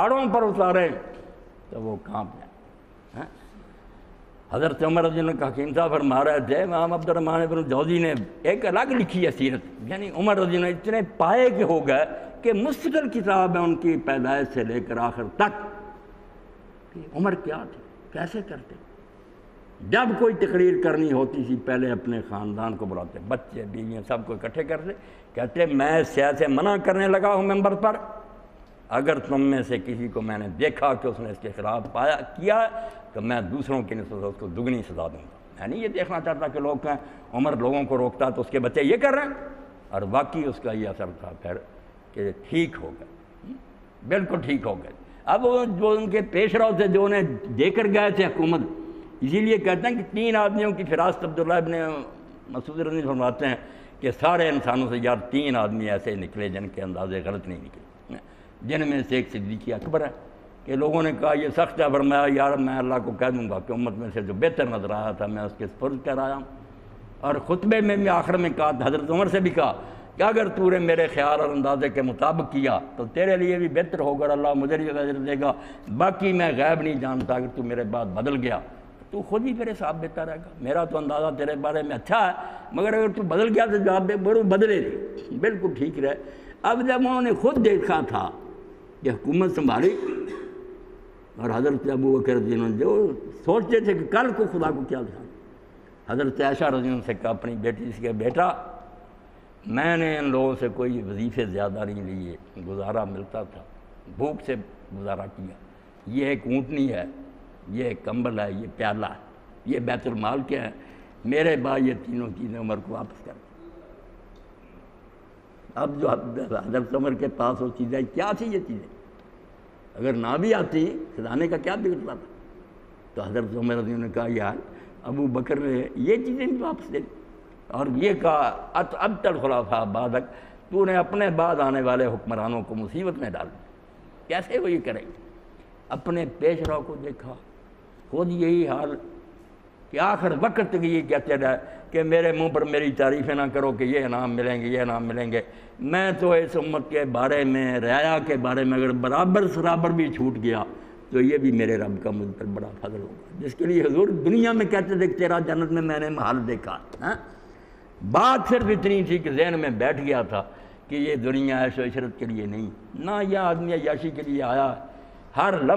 آڑوں پر اتاریں تو وہ کانپ جائیں۔ حضرت عمر رضی اللہ عنہ حکیم صاحب فرما رہے تھے، امام عبد الرحمن ابن جوزی نے ایک الگ لکھی ہے سیرت، یعنی عمر رضی اللہ عنہ اتنے پائے کے ہو گئے کہ مستقل کتاب ہے ان کی پیدائش سے لے کر آخر تک کہ عمر کیا تھے، کیسے کرتے۔ جب کوئی تقریر کرنی ہوتی تھی پہلے اپنے خاندان کو بلاتے، بچے بیویاں سب کو اکٹھے کرتے، کہتے میں سیاست سے منع کرنے لگا ہوں ممبر پر، اگر تم میں سے کسی کو میں نے دیکھا کہ اس نے اس کے خلاف کیا تو میں دوسروں کی نسبت اس کو دگنی سزا دوں گا۔ میں نہیں یہ دیکھنا چاہتا کہ لوگ کہیں عمر لوگوں کو روکتا تو اس کے بچے یہ کر رہے ہیں، اور واقعی اس کا یہ اثر تھا پھر کہ ٹھیک ہو گئے، بالکل ٹھیک ہو گئے۔ اب جو ان کے پیش رو تھے جو انہیں دے کر گئے تھے حکومت، اسی لیے کہتے ہیں کہ 3 آدمیوں کی فراست عبداللہ ابن مسعود رضی اللہ عنہ فرماتے ہیں کہ سارے انسانوں سے یار 3 آدمی ایسے نکلے جن کے اندازے غلط نہیں نکلے، جن میں سے ایک صدیق اکبر ہے کہ لوگوں نے کہا یہ سخت ہے، فرمایا یار میں اللہ کو کہہ دوں گا کہ امت میں سے جو بہتر نظر آیا تھا میں اس کے سپرد کرایا ہوں۔ اور خطبے میں بھی آخر میں کہا، حضرت عمر سے بھی کہا کہ اگر تو نے میرے خیال اور اندازے کے مطابق کیا تو تیرے لیے بھی بہتر ہوگا، اللہ مجھے بھی اجر دے گا، باقی میں غیب نہیں جانتا، اگر تو میرے بعد بدل گیا تو خود ہی میرے ساتھ دیتا رہے گا، میرا تو اندازہ تیرے بارے میں اچھا ہے، مگر اگر تو بدل گیا تو جواب دے بڑو بدلے رہے، بالکل ٹھیک رہے۔ اب جب انہوں نے خود دیکھا تھا کہ حکومت سنبھالی، اور حضرت ابو بکر رضی اللہ عنہ جو سوچتے تھے کہ کل کو خدا کو کیا دکھائیں، حضرت عائشہ رضی اللہ عنہ سے کہا اپنی بیٹی سے کہ بیٹا میں نے ان لوگوں سے کوئی وظیفے زیادہ نہیں لیے، گزارا ملتا تھا، بھوک سے گزارا کیا، یہ ایک اونٹنی ہے، یہ ایک کمبل ہے، یہ پیالہ ہے، یہ بیت المال کیا ہے، میرے بعد یہ تینوں چیزیں عمر کو واپس کر۔ اب جو حضرت عمر کے پاس وہ چیزیں کیا تھی، یہ چیزیں اگر نہ بھی آتی خزانے کا کیا بگڑتا تھا، تو حضرت عمر رضی اللہ عنہ نے کہا یار ابو بکر نے یہ چیزیں بھی واپس دے دی، اور یہ کہا اب تک خلافہ بعدک، تو نے اپنے بعد آنے والے حکمرانوں کو مصیبت میں ڈال دیا، کیسے وہ یہ کریں گے۔ اپنے پیش رو کو دیکھا، خود یہی حال کہ آخر وقت تک یہ کہتے رہے کہ میرے منہ پر میری تعریفیں نہ کرو کہ یہ انعام ملیں گے، یہ انعام ملیں گے، میں تو اس امت کے بارے میں، رعایا کے بارے میں اگر برابر سرابر بھی چھوٹ گیا تو یہ بھی میرے رب کا مجھ پر بڑا فضل ہوگا، جس کے لیے حضور دنیا میں کہتے تھے کہ تیرا جنت میں نے محل دیکھا۔ بات صرف اتنی تھی کہ ذہن میں بیٹھ گیا تھا کہ یہ دنیا عیش و عشرت کے لیے نہیں، نہ یہ آدمی عیاشی کے لیے آیا، ہر لمحہ